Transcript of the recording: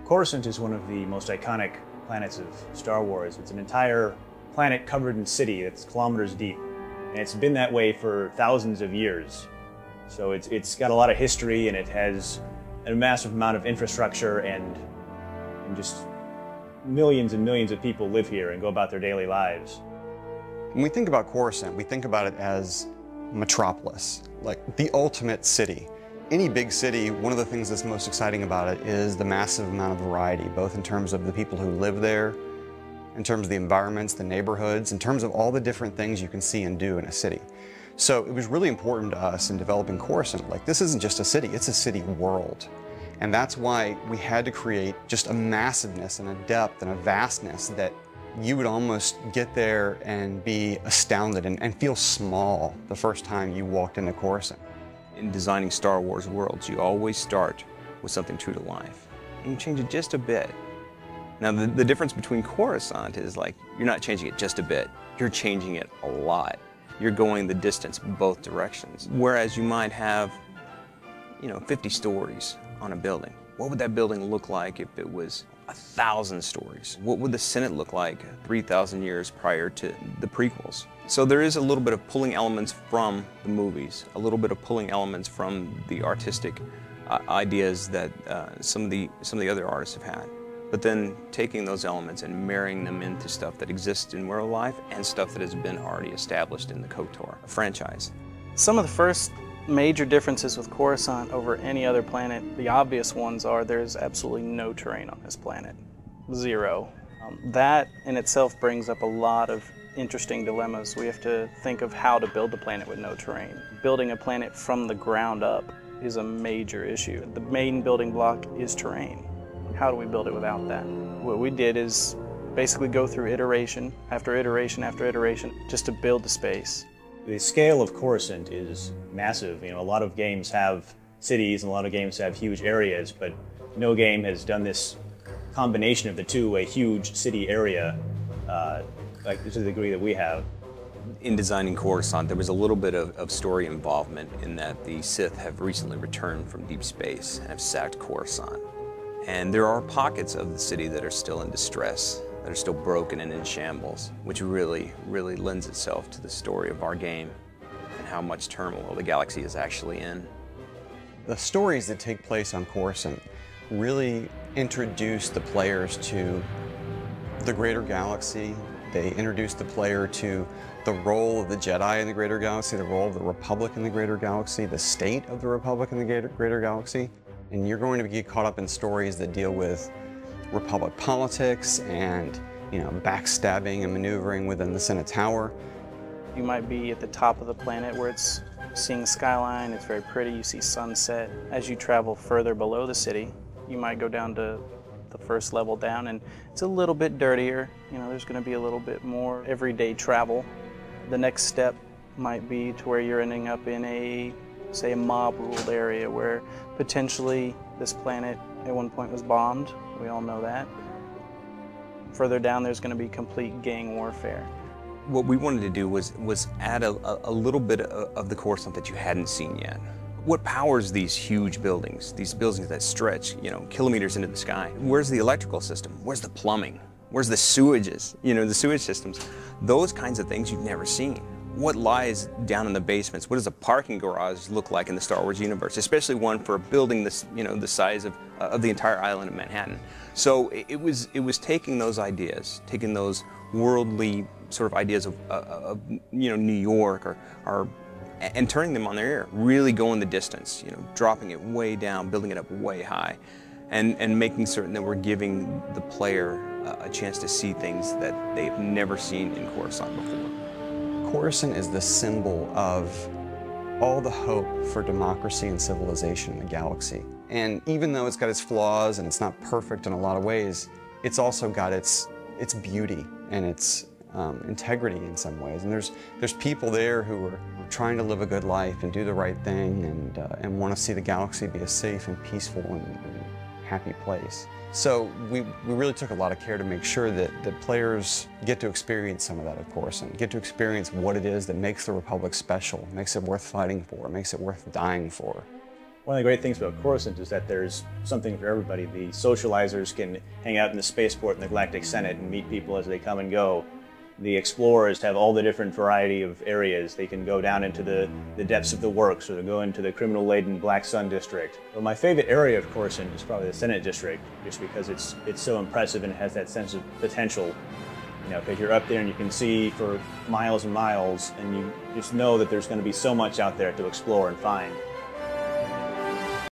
Coruscant is one of the most iconic planets of Star Wars. It's an entire planet covered in city that's kilometers deep. And it's been that way for thousands of years. So it's got a lot of history, and it has a massive amount of infrastructure, and just millions and millions of people live here and go about their daily lives. When we think about Coruscant, we think about it as metropolis, like the ultimate city. Any big city, one of the things that's most exciting about it is the massive amount of variety, both in terms of the people who live there, in terms of the environments, the neighborhoods, in terms of all the different things you can see and do in a city. So it was really important to us in developing Coruscant. Like, this isn't just a city, it's a city world. And that's why we had to create just a massiveness and a depth and a vastness that you would almost get there and be astounded and feel small the first time you walked into Coruscant. In designing Star Wars worlds, you always start with something true to life, and you change it just a bit. Now, the difference between Coruscant is, like, you're not changing it just a bit, you're changing it a lot. You're going the distance both directions. Whereas you might have, 50 stories on a building. What would that building look like if it was 1,000 stories? What would the Senate look like 3,000 years prior to the prequels? So there is a little bit of pulling elements from the movies, a little bit of pulling elements from the artistic ideas that some of the other artists have had. But then taking those elements and marrying them into stuff that exists in real life and stuff that has been already established in the KOTOR franchise. Some of the first major differences with Coruscant over any other planet, the obvious ones are there's absolutely no terrain on this planet. Zero. That in itself brings up a lot of interesting dilemmas. We have to think of how to build a planet with no terrain. Building a planet from the ground up is a major issue. The main building block is terrain. How do we build it without that? What we did is basically go through iteration after iteration after iteration just to build the space. The scale of Coruscant is massive. A lot of games have cities and a lot of games have huge areas, but no game has done this combination of the two, a huge city area, like to the degree that we have. In designing Coruscant, there was a little bit of story involvement in that the Sith have recently returned from deep space and have sacked Coruscant. And there are pockets of the city that are still in distress, that are still broken and in shambles, which really, really lends itself to the story of our game and how much turmoil the galaxy is actually in. The stories that take place on Coruscant really introduce the players to the greater galaxy. They introduce the player to the role of the Jedi in the greater galaxy, the role of the Republic in the greater galaxy, the state of the Republic in the greater galaxy. And you're going to get caught up in stories that deal with Republic politics and, backstabbing and maneuvering within the Senate Tower. You might be at the top of the planet where it's seeing the skyline, it's very pretty, you see sunset. As you travel further below the city, you might go down to the first level down, and it's a little bit dirtier. There's going to be a little bit more everyday travel. The next step might be to where you're ending up in say a mob-ruled area where potentially this planet at one point was bombed. We all know that. Further down, there's going to be complete gang warfare. What we wanted to do was add a little bit of the Coruscant that you hadn't seen yet. What powers these huge buildings, these buildings that stretch, kilometers into the sky? Where's the electrical system? Where's the plumbing? Where's the sewages? The sewage systems. Those kinds of things you've never seen. What lies down in the basements? What does a parking garage look like in the Star Wars universe, especially one for a building this, the size of the entire island of Manhattan? So it was taking those ideas, taking those worldly sort of ideas of New York and turning them on their ear, really going the distance, dropping it way down, building it up way high, and making certain that we're giving the player a chance to see things that they've never seen in Coruscant before. Coruscant is the symbol of all the hope for democracy and civilization in the galaxy. And even though it's got its flaws and it's not perfect in a lot of ways, it's also got its beauty and its integrity in some ways. And there's people there who are trying to live a good life and do the right thing and want to see the galaxy be a safe and peaceful and happy place. So we really took a lot of care to make sure that players get to experience some of that at Coruscant, get to experience what it is that makes the Republic special, makes it worth fighting for, makes it worth dying for. One of the great things about Coruscant is that there's something for everybody. The socializers can hang out in the spaceport in the Galactic Senate and meet people as they come and go. The explorers have all the different variety of areas. They can go down into the depths of the works, or they go into the criminal-laden Black Sun district. Well, my favorite area of Coruscant is probably the Senate district, just because it's so impressive and has that sense of potential. You know, because you're up there and you can see for miles and miles, and you just know that there's going to be so much out there to explore and find.